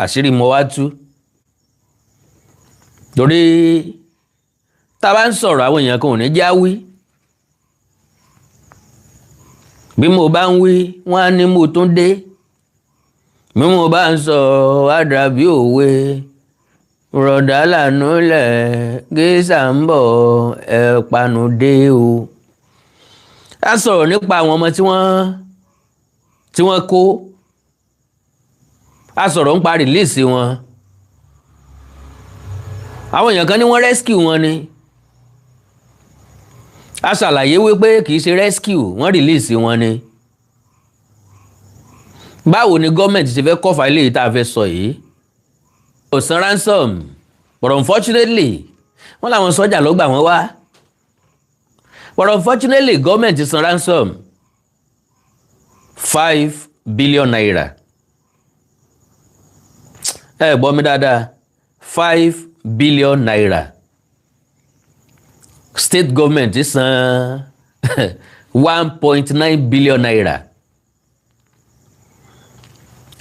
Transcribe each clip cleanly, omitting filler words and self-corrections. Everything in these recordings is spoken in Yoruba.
àṣírí mo wá tú torí tá bá ń sọ̀rọ̀ àwọn èèyàn kan ò ní já wí bí mo bá ń wí wọ́n á ní mo tún dé bí mo bá ń sọ wá dàbí òwe rọ̀dà lànà lẹ̀ gẹ́sà ń bọ̀ ẹ̀ panu dé o. a sọ̀rọ̀ nípa àwọn ọmọ tí wọ́n kó a sọ̀rọ̀ ń pa rìlíìsì wọn àwọn èèyàn kan ní wọ́n rescue wọn ni a ṣàlàyé wípé kì í ṣe rescue wọ́n rìlíìsì wọn ni báwo ni gọ́ọ̀mẹ̀ntì ṣe fẹ́ kọ́fà ilé yìí tá a fẹ́ sọ yìí kò san ransom but unfortunately wọ́n làwọn sọ́jà ló gbà wọ́n wá but unfortunately gọ́ọ̀mẹ̀ntì san ransom 5 billion naira ẹ gbọ́ mi dáadáa 5 billion naira state government san 1.9 billion naira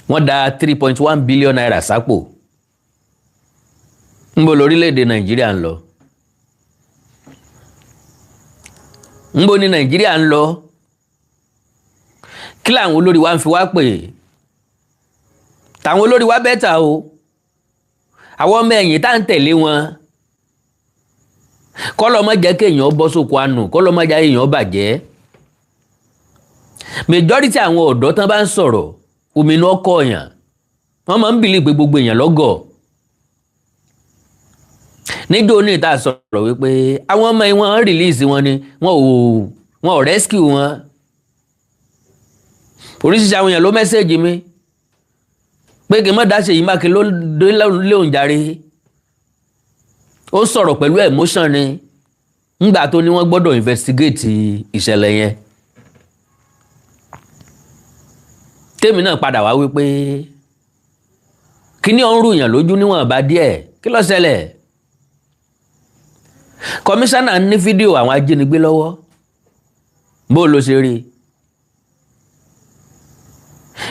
wọ́n dá 3.1 billion naira sápò ńbo lórílẹ̀‐èdè nàìjíríà ń lọ ńbo ní nàìjíríà ń lọ kí làwọn olórí wa ń fi wá pè tàwọn olórí wa bẹ́tà o àwọn ọmọ ẹ̀yìn tá ń tẹ̀lé wọn kọ́lọ́ má jẹ́ kéèyàn bọ́ sóko àánú kọ́lọ́ má jẹ́ èèyàn bàjẹ́ majority àwọn ọ̀dọ́ tán bá ń sọ̀rọ̀ òmìnira ọkọ̀ èèyàn wọ́n máa ń bìlì pé gbogbo èèyàn lọ́gọ̀ níjó ní ìta sọ̀rọ̀ wípé àwọn ọmọ wọn release wọn ni wọn ò rescue wọn oríṣiríṣi àwọn èèyàn ló mẹ́sẹ̀jì mi pé kí n má dá Ṣèyí Mákindé lóhùn jàre ó sọ̀rọ̀ pẹ̀lú emotion ni ńgbà tó ní wọ́n gbọ́dọ̀ investigate ìṣẹ̀lẹ̀ yẹn tèmi náà padà wá wípé kíní ọ̀hún rùyàn lójú níwọ̀n bá díẹ̀ kí ló ṣẹlẹ̀ kọmíṣánná ní fídíò àwọn ajínigbé lọ́wọ́ bó ló ṣe rí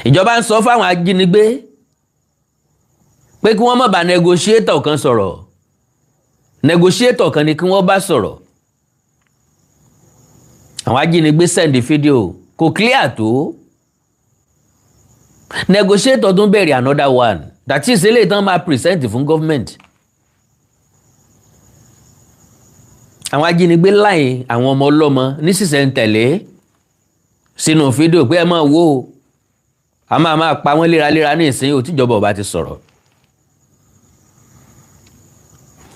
ìjọba ń sọ fáwọn ajínigbé pé kí wọ́n má bá negotiator kan sọ̀rọ̀ negotiator kan ni kí wọ́n bá sọ̀rọ̀ àwọn ajínigbé send fídíò kò clear tó negotiator tún bẹ̀rẹ̀ another one that is eléyìí tán máa present fún government àwọn ajínigbé láì àwọn ọmọ ọlọ́mọ ní sísẹ̀ntẹ̀lé sínú fídíò pé ẹ máa wò ó a máa pa wọ́n léraléra ní ìsìn òtíjọba ọba ti sọ̀rọ̀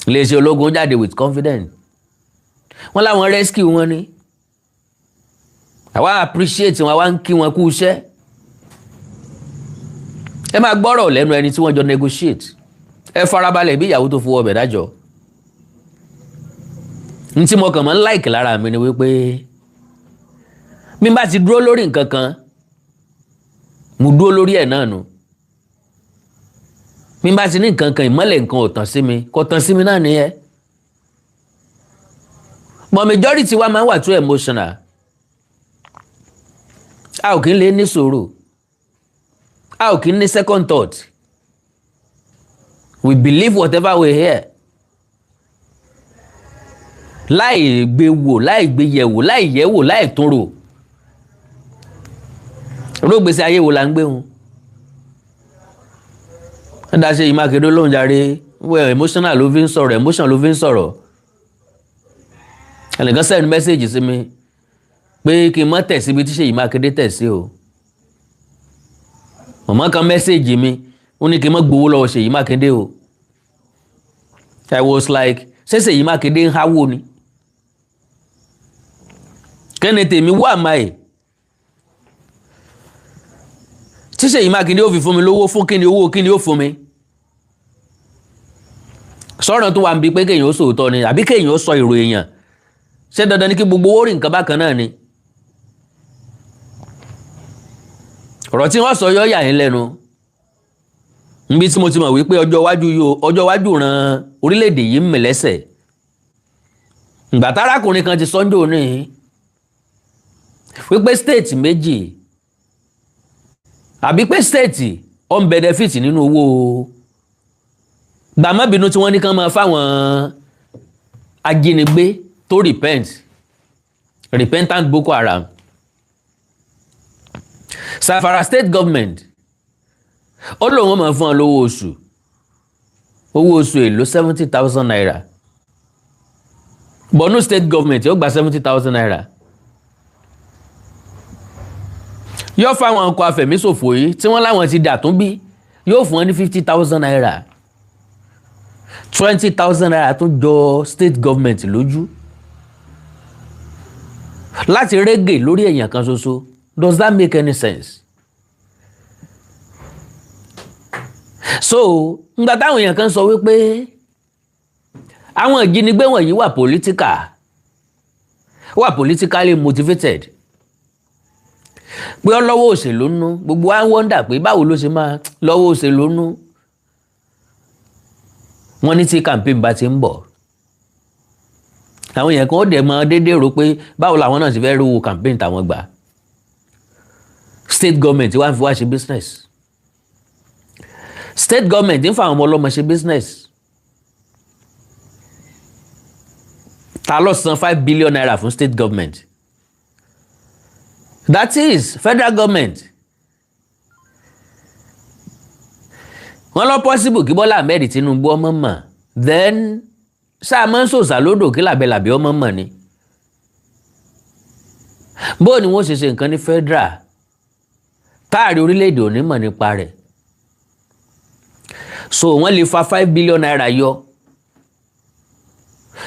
iléeṣẹ́ ológun jáde with confidence wọ́n láwọn rescue wọn ni àwa appreciate wọn àwa ń kí wọn kú iṣẹ́ ẹ máa gbọ́rọ̀ lẹ́nu ẹni tí wọ́n jọ negotiate ẹ farabalẹ̀ bí ìyàwó tó fowó ọbẹ̀ dájọ́ ní tí mo kàn mọ́ like lára mi ni wípé mi bá ti dúró lórí nǹkan kan mo dúró lórí ẹ̀ náà nù mi bá ti ní nǹkan kan ìmọ́lẹ̀ nǹkan ò tàn sí mi kò tàn sí mi náà nìyẹn but majority wa máa ń wà too emotional a ò kí ń lè ní sùúrù a ò kí ń ní second thought we believe whatever we hear láì gbé wò láì gbé yẹ̀wò láì yẹ̀wò láì tún rò olóògbèsè ayé wo la ń gbé wọn wọ́n dá Ṣèyí Mákindé lóhùn jàre wẹ́ẹ̀ emotional ló fi ń sọ̀rọ̀ emotion ló fi ń sọ̀rọ̀ ẹnìkan send message sí mi pé kí n má tẹ̀ síbi tí Ṣèyí Mákindé tẹ̀ sí o mọ̀mọ́ kan message mi ó ní kí n má gbowó lọ́wọ́ Ṣèyí Mákindé o I was like ṣé Ṣèyí Mákindé ń háwó ni kẹ́ni tèmi wà máa tí Ṣèyí Mákindé ó fi fún mi lówó fún kíni owó kíni ó fún mi sọ̀rọ̀ tó wà ń bi pé kéèyàn ó sòótọ́ ni àbí kéèyàn ó sọ èrò èèyàn ṣé dandan ni kí gbogbo owó rí nǹkan bákan náà ni ọ̀rọ̀ tí wọ́n sọ yọ yà yín lẹ́nu níbi tí mo ti mọ̀ wípé ọjọ́ iwájú ran orílẹ̀-èdè yìí ń mì lẹ́sẹ̀ ìgbà tárákùnrin kan ti sọ́njọ́ ní wípé state méjì àbí pé state on benefit nínú owó gbàmọ́bìnú tí wọ́n ní kán máa fáwọn ajínigbé tó repentant Boko Haram. Zamfara state government ó lóun máa fún ọ lówó oṣù èlò 70,000 naira. Borno state government yóò gba 70,000 naira. Yóò fáwọn ọkọ̀ afẹ̀míṣòfò yìí tí wọ́n láwọn ti dà tún bí yóò fún wọn ní 50,000 naira. 20,000 naira tún jọ state government lójú láti rẹ́gẹ̀ lórí èèyàn kan ṣoṣo. Does that make any sense? So ngbà táwọn èèyàn kan sọ wípé àwọn ìjínigbé wọ̀nyí wà politically motivated, pé ọlọ́wọ́ òṣèlú nú, gbogbo wa ń wọ́ndà pé báwo ló ṣe máa lọ́wọ́ òṣèlú nú. Wọ́n ní tí campaign bá ti ń bọ̀ àwọn èèyàn kan ó dẹ̀ mọ́ déédéé rò pé báwo làwọn náà ti fẹ́ rówó campaign tàwọn gbà. State government wá ń fi wá ṣe business. State government ń fa àwọn ọmọ ọlọ́mọ ṣe business. Ta ló san 5 billion naira fún state government? That is federal government. Wọ́n lọ possible kí Bọ́lá Ahmed Tinubu ọmọ mọ̀, then sáà máa ń sòsà lódò kí làbẹ̀làbẹ̀ ọmọ mọ̀ ni. Bó ni wọ́n ṣe nǹkan ní federal táàrí orílẹ̀-èdè ò ní mọ̀ nípa rẹ̀. So wọ́n lè fa 5 billion naira yọ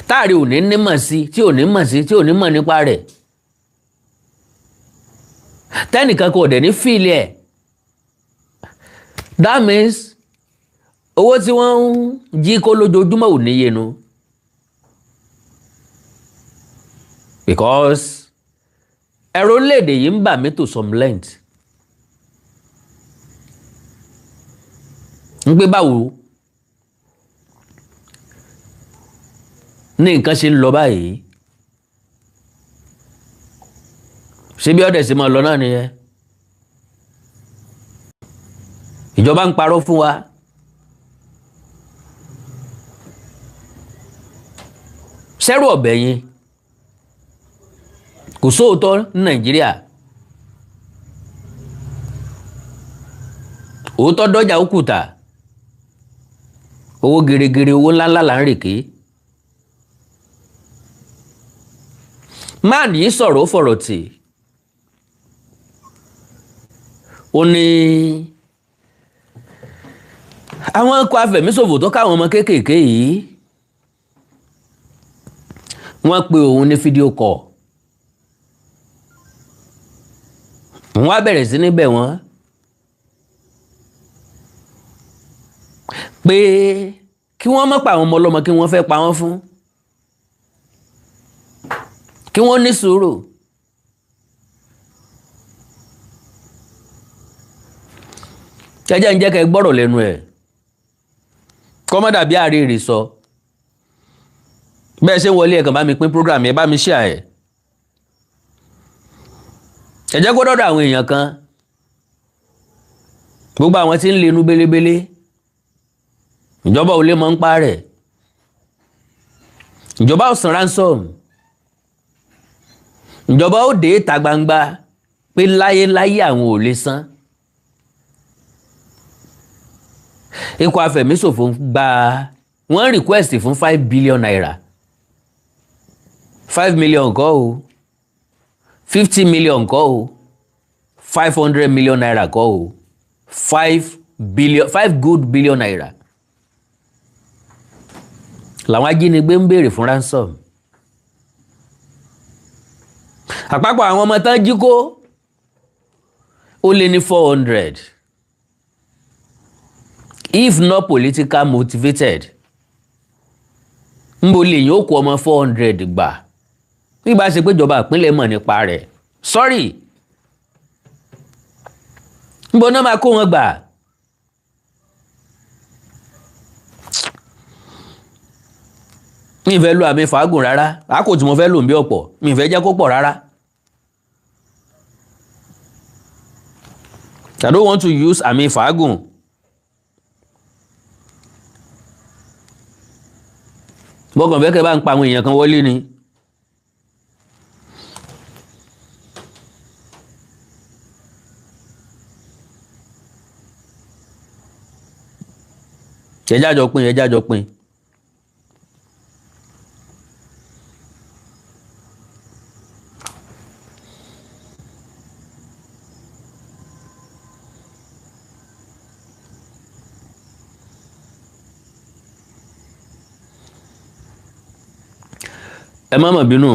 táàrí ò ní nímọ̀ sí tí ò ní mọ̀ sí tí ò ní mọ̀ nípa rẹ̀. Tẹ́nìkan kò dẹ̀ ní fíìlì ẹ̀. That means owó tí wọ́n ń jí kó lójoojúmọ́ ò níye nu. Because ẹ̀rọ orílẹ̀-èdè yìí ń bà mí to some length. ń gbé báwo ní nǹkan ṣe ń lọ báyìí, ṣé bí ọ̀dẹ̀ sì máa lọ náà nìyẹn. Ìjọba ń parọ́ fún wa. Ṣẹ́rù ọ̀bẹ yín kò sóòótọ́ ní Nàìjíríà. Òótọ́ dọ́jà òkúta, owó gèrègèrè, owó ńláńlá là ń rèké. Máà ní sọ̀rọ̀ fọ̀rọ̀ tì. Ó ní àwọn ọkọ̀ afẹ̀míṣòfò tó káwọn ọmọ kéékèèké yìí wọ́n pe òun ní fídíò kọ̀. Wọ́n á bẹ̀rẹ̀ sí níbẹ̀ wọ́n pé kí wọ́n má pa àwọn ọmọ ọlọ́mọ kí wọ́n fẹ́ pa wọ́n fún, kí wọ́n ní sùúrù. Jẹ́jẹ́ ń jẹ́ kẹ́ gbọ́rọ̀ lẹ́nu ẹ̀ kọ́mọ́dà bí àárẹ̀ sọ. Bẹ́ẹ̀ ṣe ń wọlé ẹ̀kàn bá mi pín program ẹ bá mi share ẹ̀. Ẹ jẹ́ kó dọ́dọ̀ àwọn èèyàn kan, gbogbo àwọn tí ń lenú belebele, ìjọba ò lè mọ̀ ń pa rẹ̀. Ìjọba ò san ransom. Ìjọba ó dé ìta gbangba pé láyéláyé àwọn ò lè san. Ikọ̀ afẹ̀míṣòfò gba wọ́n request fún 5 billion naira. 5 million kọ́ o, 50 million kọ́ o, 500 million naira kọ́ o, 5 good billion naira làwọn ajínigbé ń béèrè fún ransom. Àpapọ̀ àwọn ọmọ tán jí kó ó lé ní 400. If not political motivated, ń bo lè yín ó kó ọmọ 400 gbà nígbà ṣe pé ìjọba ìpínlẹ̀ mọ̀ nípa rẹ̀. Sorry, ń bo náà máa kó wọn gbà. Mi fẹ́ lo àmì fàágùn rárá, àkó tí mo fẹ́ lò ń bí ọ̀pọ̀, mi fẹ́ jẹ́ kó pọ̀ rárá. I don't want to use àmì fàágùn bọ́kàn fẹ́ kẹ́ bá ń pa àwọn èèyàn kan wọlé ni. ẹjá jọ pín ẹjá jọ pín. ẹ má mà bínú.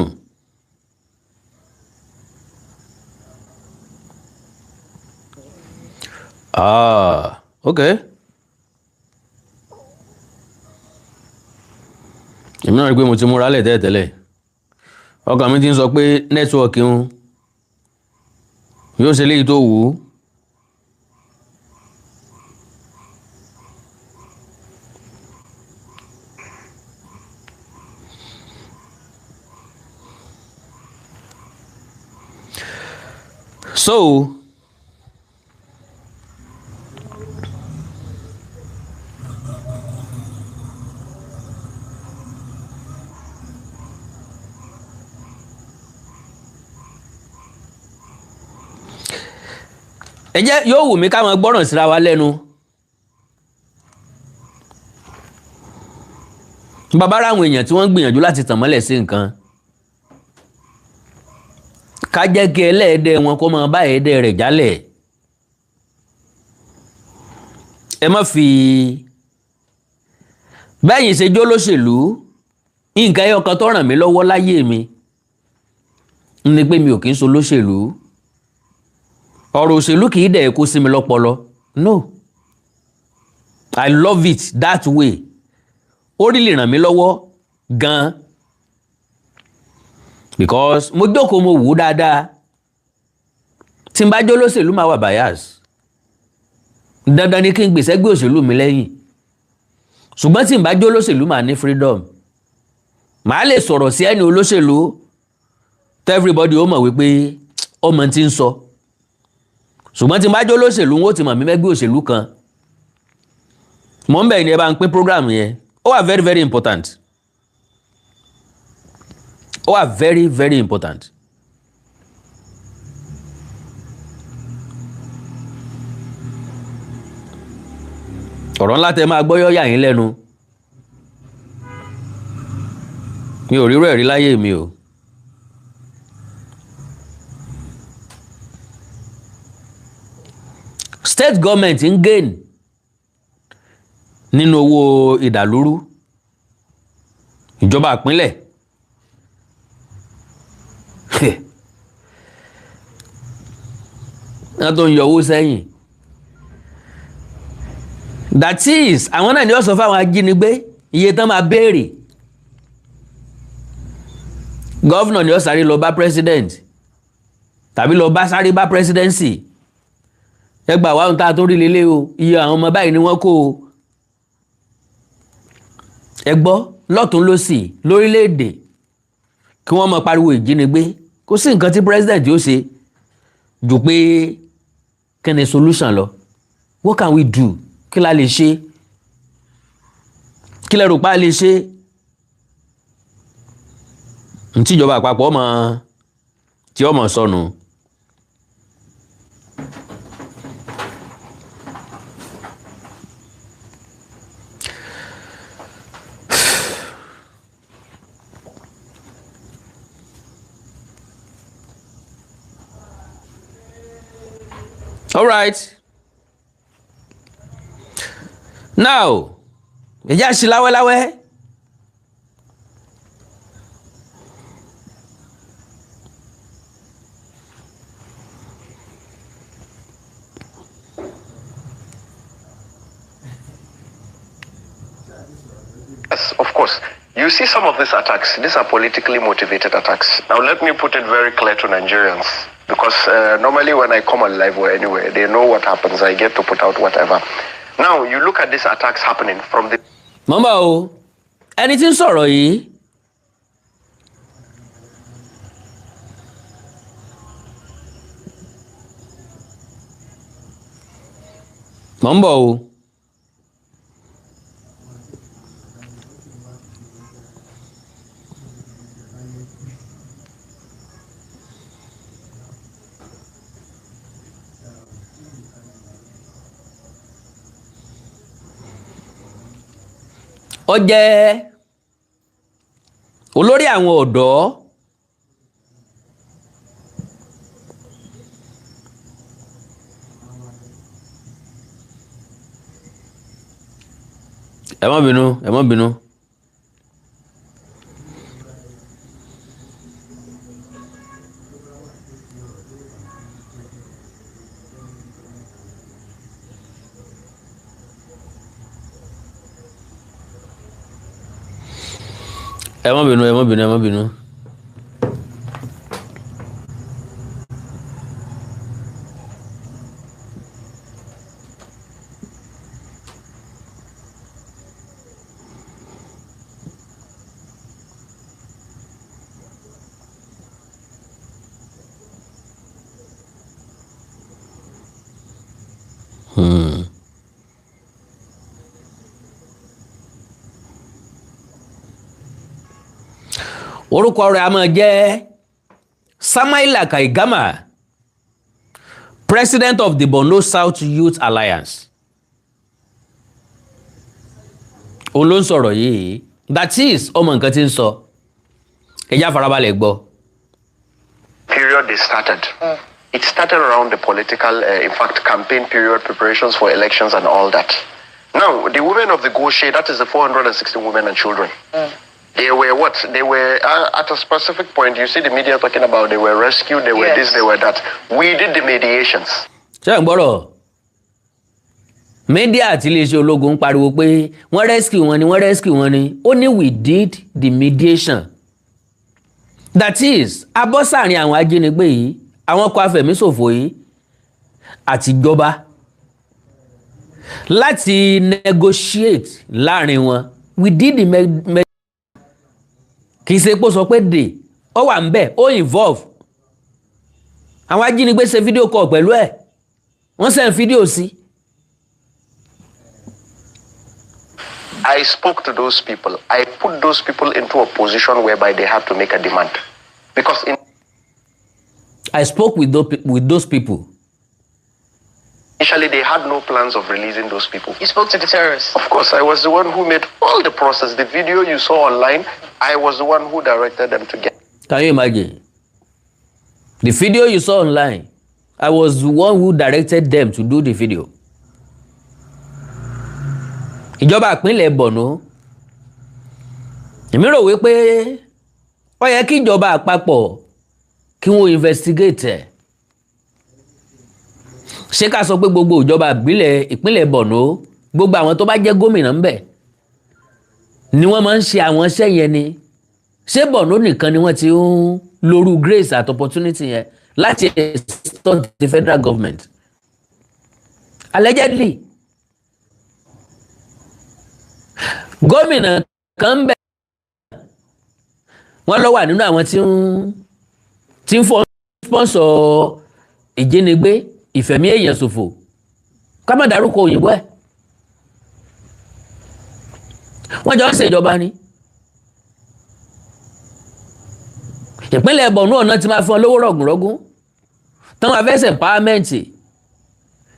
Okay. èmi náà rí pé mo ti múra lẹ̀ tẹ́lẹ̀tẹ́lẹ̀ ọkàn mi ti ń sọ pé nẹ́tíwọ̀kì ń yóò ṣe léyìí tó wù ú. So ẹ jẹ́ yóò wù mí ká máa gbọ́ràn síra wa lẹ́nu. bàbá ra àwọn èèyàn tí wọ́n gbìyànjú láti tàn mọ́lẹ̀ sí nǹkan ká jẹ́ kí ẹlẹ́ẹ̀dẹ́ wọn kó máa bá ẹ̀ẹ́dẹ́ rẹ̀ jálẹ̀. ẹ má fi bẹ́yìn ṣe jó lóṣèlú nǹkan ẹyọ kan tó ràn mí lọ́wọ́ láyé mi ni pé mi ò kí ń so lóṣèlú. ọ̀rọ̀ òṣèlú kì í dẹ̀ kó sí mi lọ́pọlọ. No, I love it that way. ó rí lè ràn mí lọ́wọ́ gan-an because mo jókòó mo wò ó dáadáa. tí n bá jó lóṣèlú máa wà bias, dandan ni kí n gbèsè gbé òṣèlú mi lẹ́yìn. ṣùgbọ́n tí n bá jó lóṣèlú máa ní freedom, màá lè sọ̀rọ̀ sí ẹni olóṣèlú tell everybody ó mọ̀ wípé ọmọ tí ń sọ. ṣùgbọ́n tí n bá jó lóṣèlú wọn ó ti mọ̀ mí mẹ́gbẹ́ òṣèlú kan. mò ń bẹ̀ ni ẹ bá ń pín program yẹn, ó wà very very important. ó wà very very important. ọ̀rọ̀ ńlá tẹ máa gbọ́ yọ́ yà yín lẹ́nu. mi ò rírò ẹ̀rí láyé mi o. State government ń gain nínú owó ìdàlúrú. ìjọba ìpínlẹ̀ wọ́n tó ń yọ owó sẹ́yìn. That is, àwọn náà ni ó sọ fáwọn ajínigbé iye tán máa béèrè. Gọ́vnà ni ó sáré lọ bá president tàbí lọ bá sáré bá presidency. ẹgbà wà ń ta tó rí lélẹ́ o, iye àwọn ọmọ báyìí ni wọ́n kó o. ẹ gbọ́ lọ́tún lósì lórílẹ̀‐èdè kí wọ́n máa pariwo ìjínigbé, kò sí nǹkan tí president yóò ṣe jù pé kí ni solution lọ. What can we do? Kí la lè ṣe? Kí lẹ rò pa lè ṣe? Ntí ìjọba àpapọ̀ tí ọmọ sọnù. All right. Now, ẹjá ṣe láwẹ́láwẹ́. Yes, of course. You see some of these attacks, these are politically motivated attacks. Now, let me put it very clear to Nigerians, because normally when I come on live or anywhere, they know what happens. I get to put out whatever. Now, you look at these attacks happening from the... Mama o, ẹni tí ń sọ̀rọ̀ yìí. Mama o. ó jẹ́ olórí àwọn ọ̀dọ́ ẹ má bínú ẹ má bínú ẹ má bínú ẹ má bínú ẹ má bínú. Orúkọ rẹ̀ a máa jẹ́ Samaila Kaigama, President of the Borno South Youth Alliance. Òun ló ń sọ̀rọ̀ yìí, that is ọmọ nǹkan tí ń sọ. Ẹ já farabalẹ̀ gbọ́. Period they started. It started around the political, in fact, campaign period, preparations for elections and all that. Now, the women of the Goshe, that is the 460 women and children. They were what? They were at a specific point. You see the media talking about they were rescued, they were this, they were that. We did the mediations. Ṣé ń gbọ́rọ̀? Media àti iléeṣẹ́ ológun ń pariwo pé wọ́n rescue wọn ni, wọ́n rescue wọn ni. Ó ní we did the mediation. That is, abọ́ sáàrin àwọn ajínigbé yìí, àwọn ọkọ̀ afẹ̀míṣòfò yìí àti ìjọba láti negotiate láàrin wọn. We did the kì í ṣe pé ó sọ pé dè ó wà ń bẹ̀ ó involve àwọn ajínigbé ṣe fídíò call pẹ̀lú ẹ̀ wọ́n send fídíò sí. I spoke to those people. I put those people into a position whereby they had to make a demand. Because I spoke with those people. Initially, they had no plans of releasing those people. You spoke to the terrorists? Of course, I was the one who made all the process. The video you saw online, I was the one who directed them to get. Can you imagine? The video you saw online, I was the one who directed them to do the video. Ìjọba ìpínlẹ̀ Borno, èmi rò wípé ó yẹ kí ìjọba àpapọ̀ kí wọ́n investigate ẹ̀. Ṣé ká sọ pé gbogbo ìjọba ìpínlẹ̀ Borno, gbogbo àwọn tó bá jẹ́ gómìnà ń bẹ̀ ni wọ́n máa ń ṣe àwọn iṣẹ́ yẹn ni? Ṣé Borno nìkan ni wọ́n ti ń lóru grace at opportunity yẹn láti stop the federal government? Allegedly. Gómìnà kan ń bẹ̀ wọ́n lọ wà nínú àwọn tí ń sponsor ìjínigbé ìfẹ̀mí èèyàn ṣòfò ká má dárúkọ òyìnbó ẹ̀ wọ́n jọ ń ṣèjọba ni. Ìpínlẹ̀ Borno ọ̀nà ti máa fún ọ lówó rọ̀gùnrọ̀gùn táwọn afẹ́sẹ̀ pàámẹ́ǹtì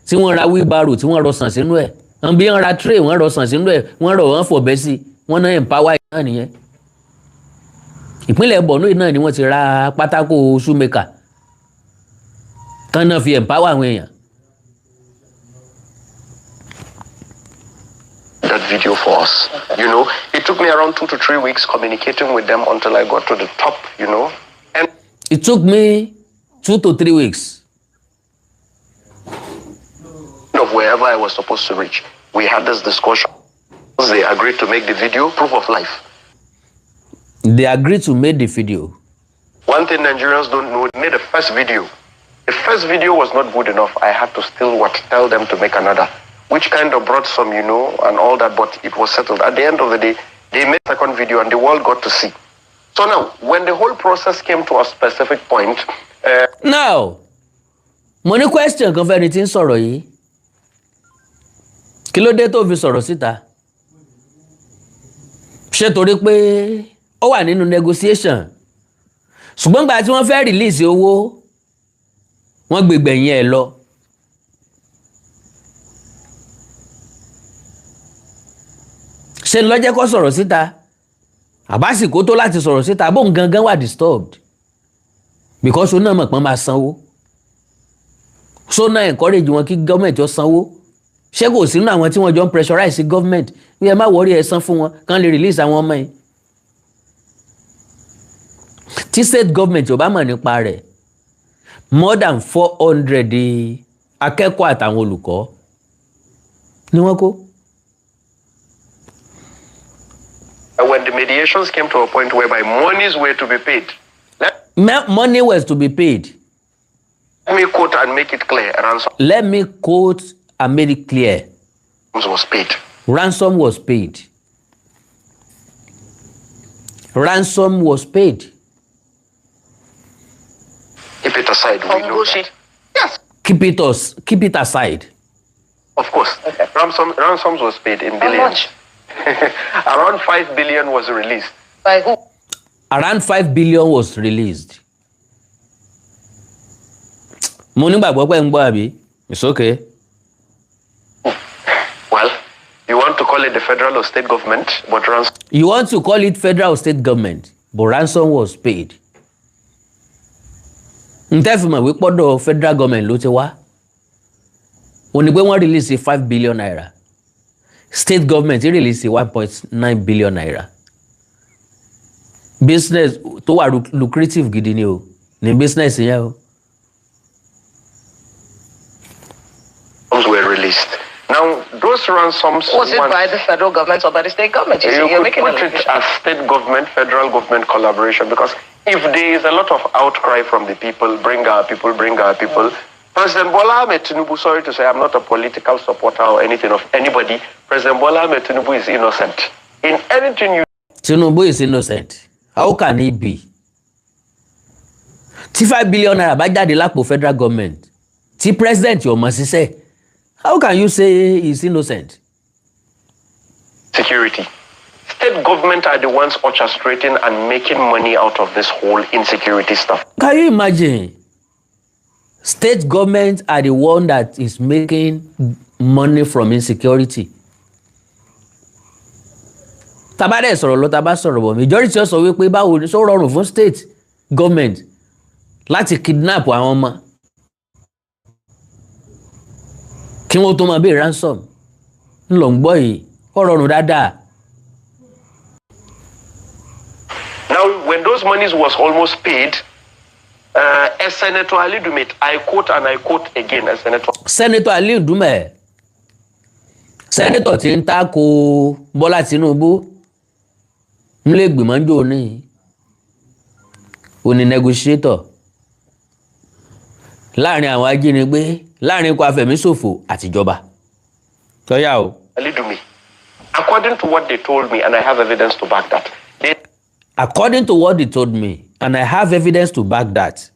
tí wọ́n ra wheelbarrow tí wọ́n rọ sàn sínú ẹ̀ wọ́n bí wọ́n ra tray wọ́n rọ sàn sínú ẹ̀ wọ́n rọ wọ́n fọ̀bẹ́ sí wọ́n náà empower náà nìyẹn. Ìpínlẹ̀ Borno náà ni wọ́n ti ra pátákó shoemaker tán náà fi empower àwọn èèyàn. That video for us, you know, it took me around 2 to 3 weeks communicating with them until I got to the top, you know, and it took me 2 to 3 weeks of wherever I was supposed to reach. We had this discussion. They agreed to make the video proof of life. They agreed to make the video. One thing Nigerians don't know, they made the first video. The first video was not good enough. I had to still tell them to make another, which kind of brought some, you know, and all that, but it was settled. At the end of the day, they made a second video and the world got to see. So now, when the whole process came to a specific point... Now, mo ní question kan fẹ́ni tí ń sọ̀rọ̀ yìí. Kí ló dé tó fi sọ̀rọ̀ síta? Ṣé torí pé ó wà nínú negotiation? Ṣùgbọ́n gbà tí wọ́n fẹ́ release owó, wọ́n gbẹ̀gbẹ̀yìn ẹ̀ lọ. ṣe lọ́jẹ́ kó sọ̀rọ̀ síta àbásìkò tó láti sọ̀rọ̀ síta bóun gangan wà disturbed because ó náà mọ̀ pọ́n máa sanwó so náà encourage wọn kí gọ́ọ̀mẹ̀ntì ó sanwó ṣé kò sínú àwọn tí wọ́n jọ ń pressurize gọ́ọ̀mẹ̀ntì bí ẹ má wọrí ẹ san fún wọn kán lè release àwọn ọmọ yẹn tí state government ò bá mọ̀ nípa rẹ̀ more than 400 akẹ́kọ̀ọ́ àtàwọn olùkọ́ ni wọ́n kó. When the mediations came to a point whereby monies were to be paid. Money was to be paid. Let me quote and make it clear. Ransom. Let me quote and make it clear. Was paid. Ransom was paid. Ransom was paid. Keep it aside. We know that. Yes. Keep it aside. Of course. Okay. Ransoms was paid in billions. How much? Around 5 billion was released. By who? Around 5 billion was released. Mo nígbàgbọ́ pé ń gbọ́ àbí? It's okay. Well, you want to call it the federal or state government, but ransom. You want to call it federal or state government, but ransom was paid. Ǹtẹ́ fi mọ̀ wípé ọ̀dọ̀ federal government ló ti wá. Ó ní pé wọ́n release 5 billion naira. State government release 1.9 billion naira. Business tó wà lucrative gidi ni o, ní business yẹn o. Were released. Now, those ransoms... Was it by the federal government or by the state government? You're making put it as state government, federal government collaboration, because if there is a lot of outcry from the people, bring our people, President Bola Ahmed Tinubu, sorry to say, I'm not a political supporter or anything of anybody. President Bola Ahmed Tinubu is innocent. In anything you... Tinubu is innocent. How can he be? Tí 5 billion naira bá jáde lápò federal government, tí president yóò mọ̀ síṣẹ́, how can you say he's innocent? Security. State government are the ones orchestrating and making money out of this whole insecurity stuff. Can you imagine? State government are the one that is making money from insecurity. Tabade sọ̀rọ̀ lọ taba sọ̀rọ̀ bọ̀ majority sọ wípé báwo ni sọ rọrùn fún state government láti kidnap àwọn ọmọ kí wọ́n tó máa bẹ̀ ransom ńlọ ń gbọ́ yìí ó rọrùn dáadáa. Now, when those monies was almost paid, Senator Ali Dume, I quote and I quote again, Senator Ali Dume, Senator tí ń tako Bọ́lá Tinubu nílé ìgbìmọ̀ ńjọ́ ní òní negotiator láàrin àwọn ajínigbé láàrin ikọ̀ afẹ̀míṣòfò àtijọba. Tọ́yà o. Ali Dume, according to what they told me, and I have evidence to back that. According to what they told me, and I have evidence to back that.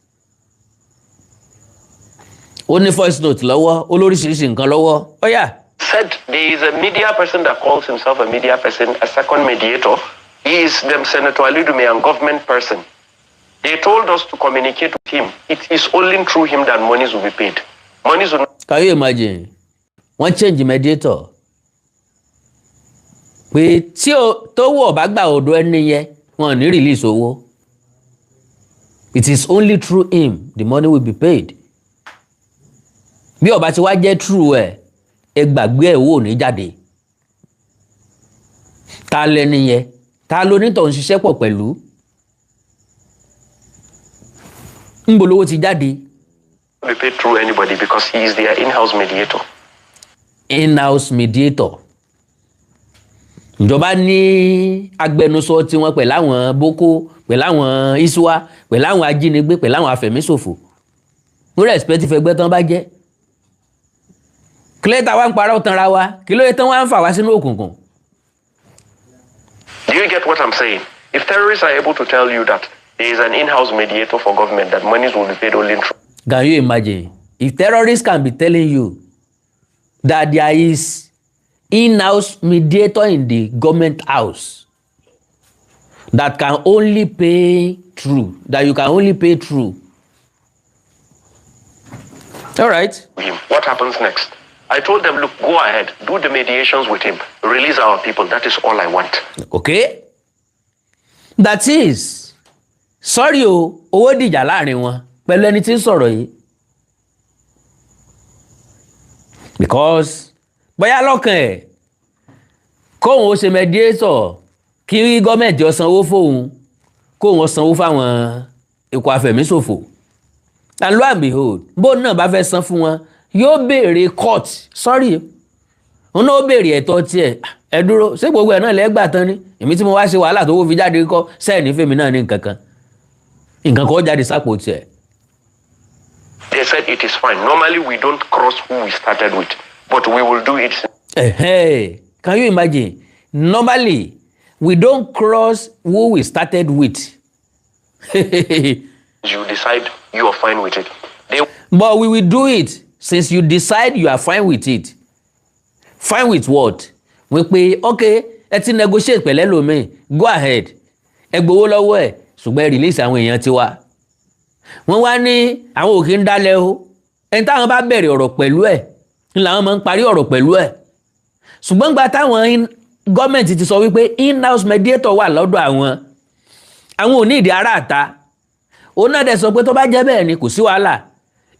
Ó ní voice note lọ́wọ́, olóríṣiríṣi nǹkan lọ́wọ́. Oh yeah. Said there is a media person that calls himself a media person, a second mediator. He is the Senator Ali Dume and government person. They told us to communicate with him. It is only through him that monies will be paid. Monies will not... Can you imagine? Wọ́n change mediator. Pé tí tó wọ̀ bá gbà ọ̀dọ̀ ẹni yẹn, wọ́n ní release owó. It is only through him the money will be paid. Bí ó bá ti wá jẹ́ true ẹ̀, ẹ gbàgbé ẹ̀ owó ní jáde. Ta lẹni yẹn? Ta ló ní tó ń ṣiṣẹ́ pọ̀ pẹ̀lú? Ńbo lówó ti jáde? Be paid through anybody because he is their in-house mediator. In-house mediator. Ìjọba ní agbẹnusọ tí wọ́n pẹ̀lú àwọn Boko, pẹ̀lú àwọn Iswa, pẹ̀lú àwọn ajínigbé, pẹ̀lú àwọn afẹ̀míṣòfò. Mo respect fẹgbẹ́ tán bá jẹ́. Kílẹ̀ tá wá ń parọ́ tanra wa, kí ló yẹ tán wá ń fà wá sínú òkùnkùn. Do you get what I'm saying? If terrorists are able to tell you that there is an in-house mediator for government, that monies will be paid only through. Can you imagine? If terrorists can be telling you that there is in-house mediator in the government house that can only pay through, that you can only pay through. All right. What happens next? I told them, look, go ahead, do the mediations with him, release our people. That is all I want. Okay? That is, sorry o, owó dìjà láàrin wọn pẹ̀lú ẹni tí ń sọ̀rọ̀ yìí. Because bóyá lọ́kàn ẹ̀ kóhun ó ṣe mediator kí gọ́ọ̀mẹ̀ntì ó sanwó fóun kóhun ó sanwó fáwọn ikọ̀ afẹ̀míṣòfò. And lo and behold, bóun náà bá fẹ́ san fún wọn yóò béèrè court, sorry òun náà ó béèrè ẹ̀tọ́ tiẹ̀. Ẹ dúró, ṣé gbogbo ẹ̀ náà lẹ́gbàá tán ni? Èmi tí mo wá ṣe wàhálà tó wó fi jáde kọ́ sẹ́ẹ̀ní fèmí náà ní nǹkan kan kọ́ jáde sápò tiẹ̀. They said it is fine. Normally we don't cross who we started with, but we will do it. Hey, can you imagine? Normally we don't cross who we started with. You decide you are fine with it. But we will do it since you decide you are fine with it. Fine with what? We pé okay, ẹ ti negotiate pẹ̀lẹ́ lómi, go ahead. Ẹ gbowó lọ́wọ́ ẹ̀ ṣùgbọ́n ẹ release àwọn èèyàn tiwa. Wọ́n wá ní àwọn òkè ń dálẹ̀ o. Ẹni táwọn bá bẹ̀rẹ̀ ọ̀rọ̀ pẹ̀lú ẹ̀ ń làwọn máa ń parí ọ̀rọ̀ pẹ̀lú ẹ̀. Ṣùgbọ́n gba táwọn gọ́ọ̀mẹ̀ntì ti sọ wípé in-house mediator wà lọ́dọ̀ àwọn ò ní ìdí ara àta. Òun náà dẹ̀ sọ pé tó bá jẹ́ bẹ́ẹ̀ ni kò sí wàhálà.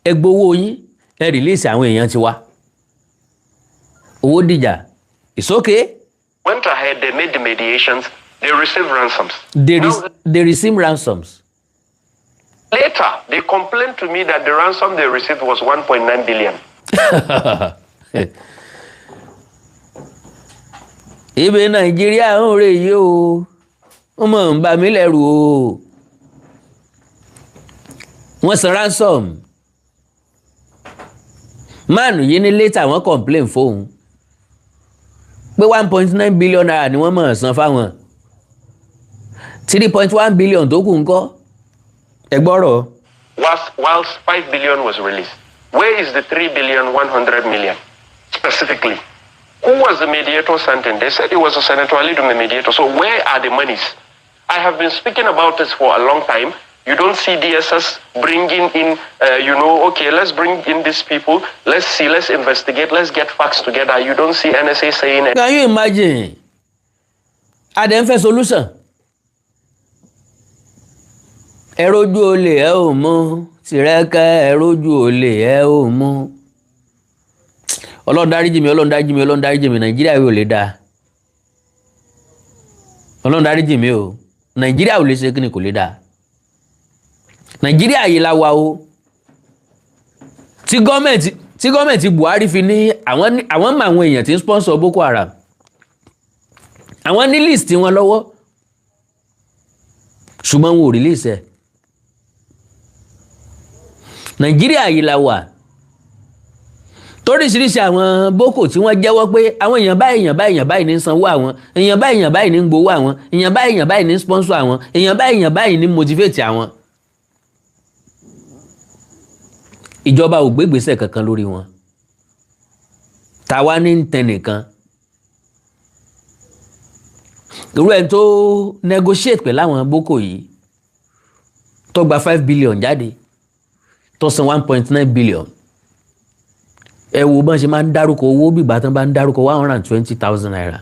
Ẹ gbowó yín, ẹ release àwọn èèyàn tiwa. Owó dìjà. It's okay. Went ahead, they made the mediations, they received ransoms. They received ransoms. Later, they complained to me that the ransom they received was 1.9 billion. Ibi Nàìjíríà ń rè yìí o. Ó mọ̀ ń bà mí lẹ́rù o. Wọ́n san ransom. Máànù yìí ní later wọ́n complain fóun pé 1.9 billion naira ni wọ́n mọ̀ san fáwọn. 3.1 billion tó kù ńkọ́? Ẹ gbọ́rọ̀. Whilst 5 billion was released, where is the 3 billion 100 million specifically? Who was the mediator sent in? They said it was a Senator Alidume mediator. So where are the monies? I have been speaking about this for a long time. You don't see DSS bringing in, okay, let's bring in these people. Let's see, let's investigate, let's get facts together. You don't see NSA saying it. Can you imagine? Adẹ́nfẹ́ solution. Ẹ rójú olè ẹ ò mú, tìrẹ́kẹ́ ẹ rójú olè ẹ ò mú. Ọlọ́run dáríjì mi, Ọlọ́run dáríjì mi, Ọlọ́run dáríjì mi, Nàìjíríà yóò lè dáa. Ọlọ́run dáríjì mi o, Nàìjíríà ò lè ṣe kíni kò lè dáa. Nàìjíríà yìí la wà o. Tí gọ́ọ̀mẹ̀ntì Buhari fi ní àwọn mọ àwọn èèyàn tí ń sponsor Boko Haram. Àwọn ní list wọn lọ́wọ́. Ṣùgbọ́n wọn ò release ẹ̀. Nàìjíríà yìí la wà. Toríṣiríṣi àwọn Boko tí wọ́n jẹ́wọ́ pé àwọn èèyàn báyìí ní sanwó àwọn, èèyàn báyìí ní gbowó àwọn, èèyàn báyìí ní sponsor àwọn, èèyàn báyìí ní motivate àwọn. Ìjọba ò gbé ìgbésẹ̀ kankan lórí wọn. Tàwa ní tẹnìkan. Irú ẹni tó negotiate pẹ̀lú àwọn Boko yìí tó gba 5 billion jáde tó san 1.9 billion. Ẹ wo bọ́n ṣe máa ń dárúkọ owó bí ìgbà tán bá ń dárúkọ 120,000 naira.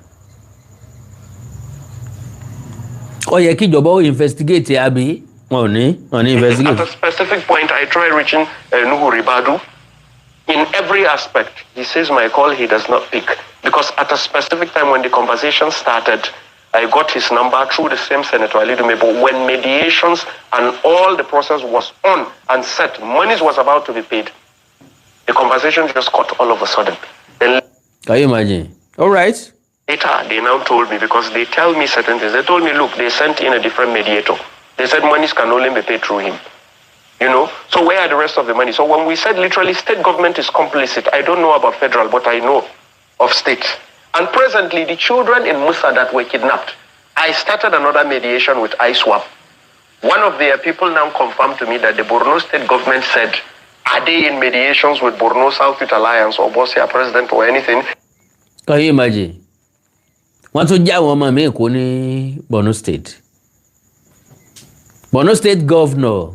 Ó yẹ kí ìjọba ó investigate àbí wọn ò ní investigate. At a specific point, I try reaching Nuhu Ribadu. In every aspect, he says my call, he does not pick. Because at a specific time when the conversation started, I got his number through the same Senator Alidume. But when mediations and all the process was on and set, money was about to be paid, the conversation just cut all of a sudden. Then, can you imagine? All right. Later, they now told me, because they tell me certain things. They told me, look, they sent in a different mediator. They said monies can only be paid through him. So where are the rest of the money? So when we said literally state government is complicit, I don't know about federal, but I know of state. And presently, the children in Musa that were kidnapped, I started another mediation with ISWAP. One of their people now confirmed to me that the Borno state government said, are they in mediations with Borno South Youth Alliance or Bosia President or anything? Can you imagine? Wọ́n tún já àwọn ọmọ mi kó ní Borno State. Borno State governor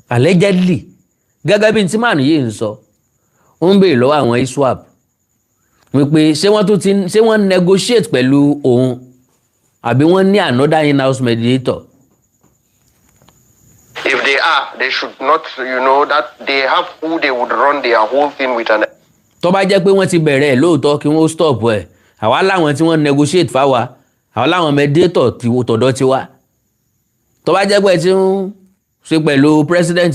allegedly gẹ́gẹ́ bí tí màánù yìí ń sọ ó ń béèrè lọ́wọ́ àwọn ISWAP wípé ṣé wọ́n negotiate pẹ̀lú òun àbí wọ́n ní another in-house mediator. If they are, they should not, that they have who they would run their whole thing with. Tó bá jẹ́ pé wọ́n ti bẹ̀rẹ̀ ẹ̀ lóòótọ́ kí wọ́n stop ẹ̀ àwa láwọn tí wọ́n negotiate fáwa àwa láwọn mediator tọ̀dọ̀ ti wá. Tó bá jẹ́ pé tí ń ṣe pẹ̀lú president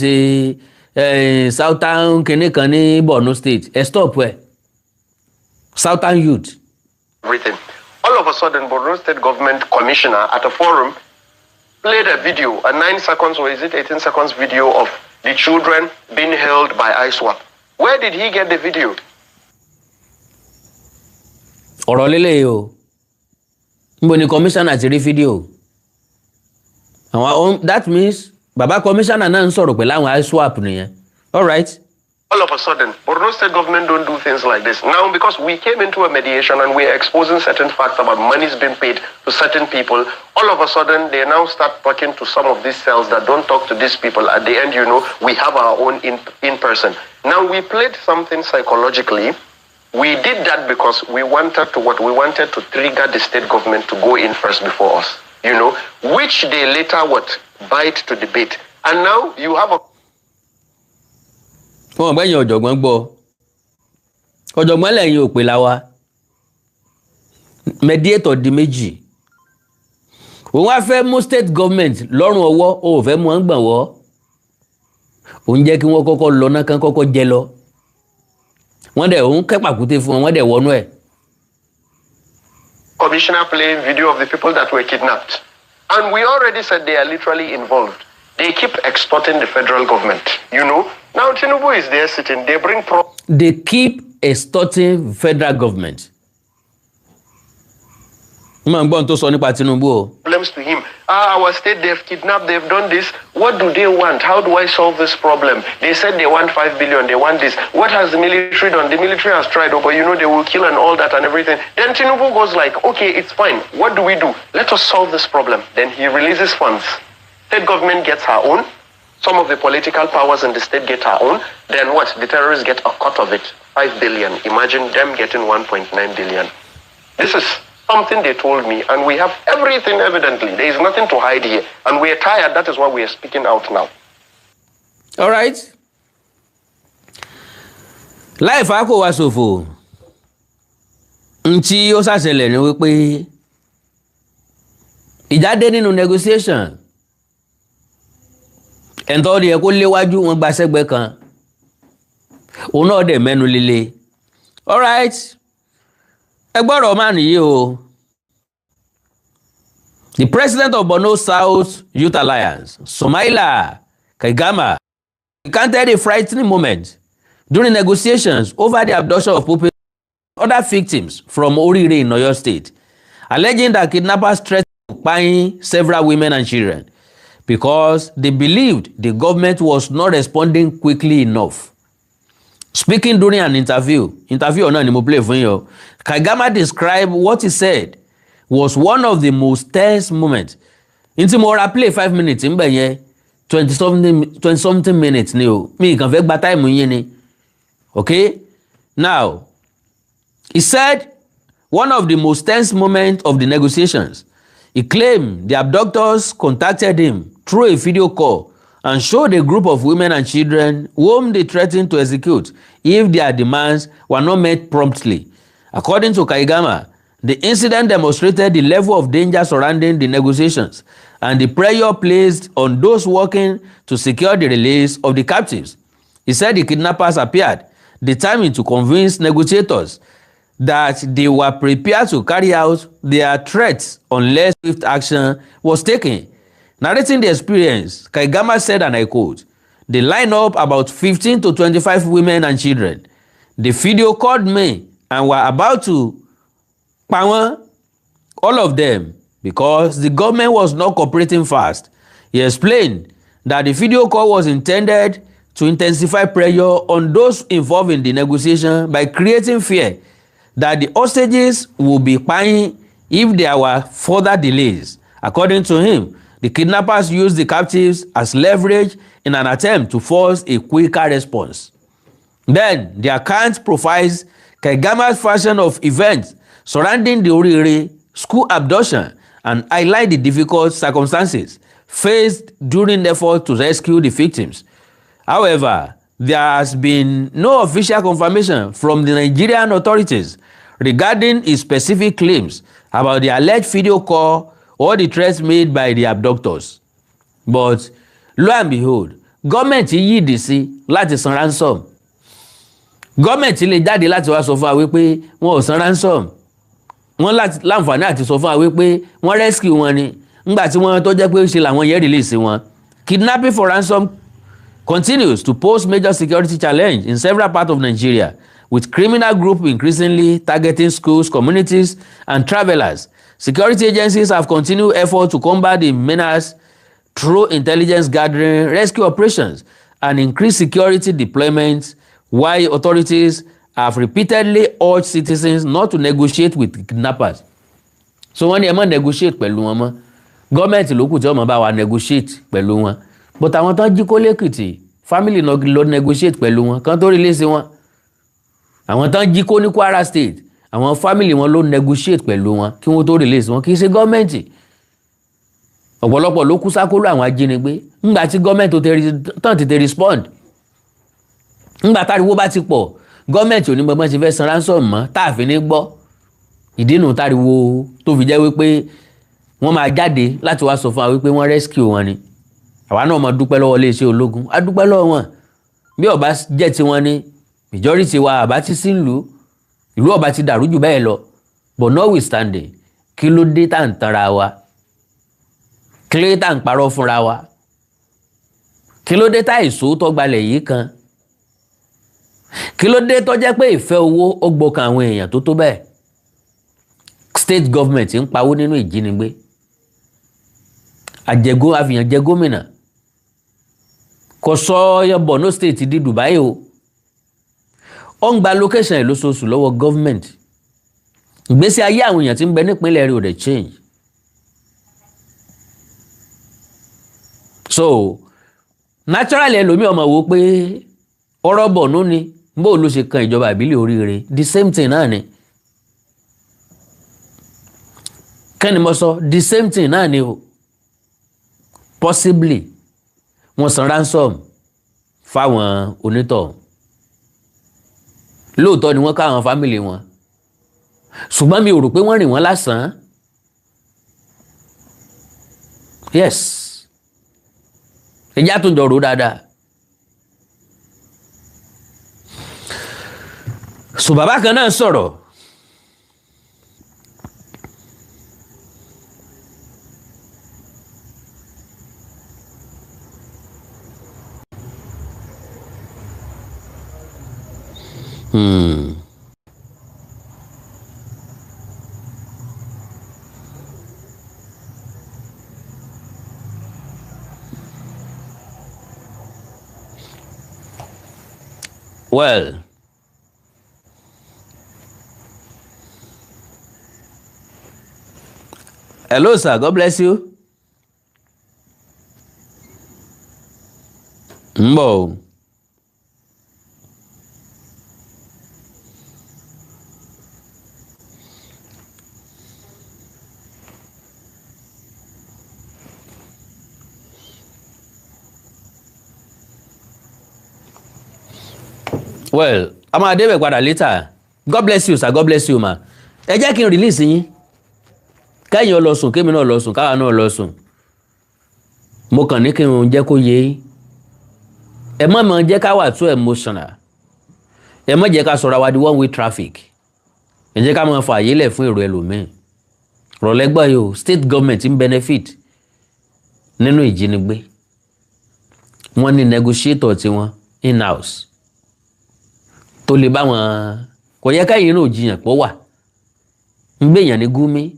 Southern kìnìkan ní Borno State ẹ̀ stop ẹ̀ Southern youth. Everything. All of a sudden, Borno State government commissioner at a forum played a video, a 9 seconds or is it 18 seconds video of the children being held by ISWAP. Where did he get the video? Ọ̀rọ̀ lélẹ̀ o. Níbo ni commissioner ti rí fídíò? That means bàbá commissioner náà ń sọ̀rọ̀ pẹ̀lú àwọn ISWAP nìyẹn. All right. All of a sudden, Borno State government don't do things like this. Now, because we came into a mediation and we're exposing certain facts about monies being paid to certain people, all of a sudden, they now start talking to some of these cells that don't talk to these people. At the end, we have our own in person. Now, we played something psychologically. We did that because we wanted to trigger the state government to go in first before us, which they later bite to the bait. And now you have a wọ́n gbẹ́yìn ọ̀jọ̀gbọ́n gbọ́ ọ̀jọ̀gbọ́n lẹ́yìn òpè láwa mediator di méjì òun wá fẹ́ mú state government lọ́rùn ọwọ́ ó fẹ́ mú wọn gbọ̀nwọ́ òun jẹ́ kí wọ́n kọ́kọ́ lọ náà kán kọ́kọ́ jẹ lọ wọ́n dẹ̀ òun kẹ́pàkúté fún wọn wọ́n dẹ̀ wọnú ẹ̀. Commissioner playing video of the people that were kidnapped, and we already said they are literally involved. They keep extorting the federal government, Now Tinubu is there sitting. They keep extorting federal government. Problems to him. Our state, they've kidnapped, they've done this. What do they want? How do I solve this problem? They said they want 5 billion, they want this. What has the military done? The military has tried, but they will kill and all that and everything. Then Tinubu goes like, okay, it's fine. What do we do? Let us solve this problem. Then he releases funds. State government gets her own. Some of the political powers in the state get her own. Then what? The terrorists get a cut of it. 5 billion. Imagine them getting 1.9 billion. This is something they told me, and we have everything evidently. There is nothing to hide here. And we are tired. That is why we are speaking out now. All right. Life ako wa sofo. Nti ó ṣàṣẹlẹ̀ ni wípé ìjáde nínú negotiation ẹ̀ntọ́ rí ẹ kó léwájú wọn gba sẹ́gbẹ́ kan òun náà dẹ̀ mẹ́nu líle. All right. Ẹgbọ́rọ̀ máa nìyí o. The president of Borno South Youth Alliance, Sumaila Kaigama, recounted a frightening moment during negotiations over the abduction of other victims from Orire in Oyo State, alleging that kidnappers threatened to pine several women and children because they believed the government was not responding quickly enough. Speaking during an interview náà ni mo play fún yín, Kaigama described what he said was one of the most tense moments. Nti mo ra play 5 minutes ń bẹ̀ yẹn 20 something minutes ni o. Mi kàn fẹ́ gba time yín ni. Okay? Now, he said one of the most tense moments of the negotiations. He claimed the abductors contacted him through a video call and showed a group of women and children whom they threatened to execute if their demands were not met promptly. According to Kaigama, the incident demonstrated the level of danger surrounding the negotiations and the pressure placed on those working to secure the release of the captives. He said the kidnappers appeared determined to convince negotiators that they were prepared to carry out their threats unless swift action was taken. Narrating the experience, Kaigama said, and I quote, "They lined up about 15 to 25 women and children. The video called me and were about to power all of them because the government was not cooperating fast." He explained that the video call was intended to intensify pressure on those involved in the negotiation by creating fear that the hostages would be paying if there were further delays. According to him, the kidnappers used the captives as leverage in an attempt to force a quicker response. Then the account profiles Kegama's version of events surrounding the Orire school abduction and highlight the difficult circumstances faced during the effort to rescue the victims. However, there has been no official confirmation from the Nigerian authorities regarding his specific claims about the alleged video call or the threats made by the abductors. But lo and behold, gọ́ọ̀mẹ̀ntì yídì sí láti san ransom. Gọ́ọ̀mẹ̀ntì lè jáde láti wá sọ fún wa wípé wọn ò san ransom. Wọ́n láǹfààní àti sọ fún wa wípé wọ́n rescue wọn ni nígbà tí wọ́n tó jẹ́ pé ṣe làwọn yẹn release wọn. Kidnapping for ransom continues to pose major security challenge in several parts of Nigeria, with criminal groups increasingly targeting schools, communities, and travelers. Security agencies have continued efforts to combat the menace through intelligence gathering, rescue operations, and increased security deployments, while authorities have repeatedly urged citizens not to negotiate with kidnappers. So wọ́n ní ẹ má negotiate pẹ̀lú wọn mọ́. Gọ́ọ̀mẹ̀ntì ló kù tí wọ́n máa bá wa negotiate pẹ̀lú wọn. But àwọn tán jí kó lẹ́kìtì, family náà lọ negotiate pẹ̀lú wọn kán tó release wọn. Àwọn tán jí kó ní Kwara State, àwọn family wọn ló negotiate pẹ̀lú wọn kí wọ́n tó release wọn, kì í ṣe gọ́ọ̀mẹ̀ntì. Ọ̀pọ̀lọpọ̀ ló kú sákóló àwọn ajínigbé ńgbà tí gọ́ọ̀mẹ̀ntì tán ti respond. Ńgbà táriwo bá ti pọ̀, gọ́ọ̀mẹ̀ntì ò ní bọ́n ṣe fẹ́ san ransom mọ́ táàfin ní gbọ́. Ìdínú táriwo tó fi jẹ́ wípé wọ́n máa jáde láti wá sọ fún wa wípé wọ́n rescue wọn ni. Àwa náà máa dúpẹ́ lọ́wọ́ iléeṣẹ́ ológun, a dúpẹ́ lọ́wọ́ wọn. Bí ọba jẹ́ ti wọn ni majority wa àbá ti sí ìlú ọba ti dàrú jù bẹ́ẹ̀ lọ. But notwithstanding, kí ló dé tá à ń tanra wa? Kí ló dé tá à ń parọ́ fúnra wa? Kí ló dé tá ìṣòótọ́ gbalẹ̀ yìí kan? Kí ló dé tó jẹ́ pé ìfẹ́ owó ó gbọ́kàn àwọn èèyàn tó tó bẹ́ẹ̀? State government ń pawó nínú ìjínigbé. Àfihàn jẹ gómìnà. Kò sọ Borno State di Dubai o. Ó ń gba location ẹ̀ lóṣooṣù lọ́wọ́ government. Ìgbésí ayé àwọn èèyàn tí ń bẹ nípínlẹ̀ rẹ̀ ò dẹ̀ change. So naturally ẹlòmíì ọmọ wo pé ọ̀rọ̀ Borno ni bó ló ṣe kan ìjọba ìbílẹ̀ Oríire, the same thing náà ni. Kẹ́ni mo sọ the same thing náà ni o. Possibly wọ́n san ransom fáwọn onítọ̀. Lóòótọ́ ni wọ́n ká àwọn family wọn. Ṣùgbọ́n mi ò rò pé wọ́n rìn wọ́n lásán. Yes. Ẹjá tó jọ rò dáadáa. So bàbá kan náà sọ̀rọ̀. Well, hello sir, God bless you. Mbo. Well, I'm a débẹ̀ padà later. God bless you sir, God bless you ma. Ẹ jẹ́ kí n release yín. Kẹ́yìn ó lọ sùn, kémi náà lọ sùn, káwa náà lọ sùn. Mo kàn ní kí n jẹ́ kó yé yín. Ẹ má máa jẹ́ ká wà too emotional. Ẹ má jẹ́ ká sọ̀rọ̀ wa di one way traffic. Ẹ jẹ́ ká máa fà àyè lẹ̀ fún èrò ẹlòmíì. Rọ̀lẹ́gbà yìí o, state government ń benefit nínú ìjínigbé. Wọ́n ní negotiator tiwọn in-house. Tó lè bá wọn kò yẹ káyìn náà jiyàn pọ̀ wà ń gbèyàn ní Gúmí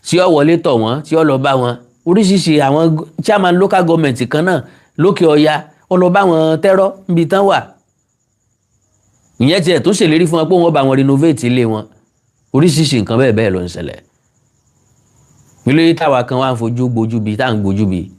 tí ó wọlé tọ̀ wọ́n tí ó lọ bá wọn oríṣiríṣi àwọn chairman local government kan náà lókè ọya ó lọ bá wọn tẹ́rọ́ níbi tán wà ìyẹn tiẹ̀ tó ṣèlérí fún wọn pé wọ́n bá wọn renovate ilé wọn oríṣiríṣi nǹkan bẹ́ẹ̀ bẹ́ẹ̀ ló ń ṣẹlẹ̀ mílíọ̀nù táwa kan wá ń fojú gbójú bí tá à ń gbójú bí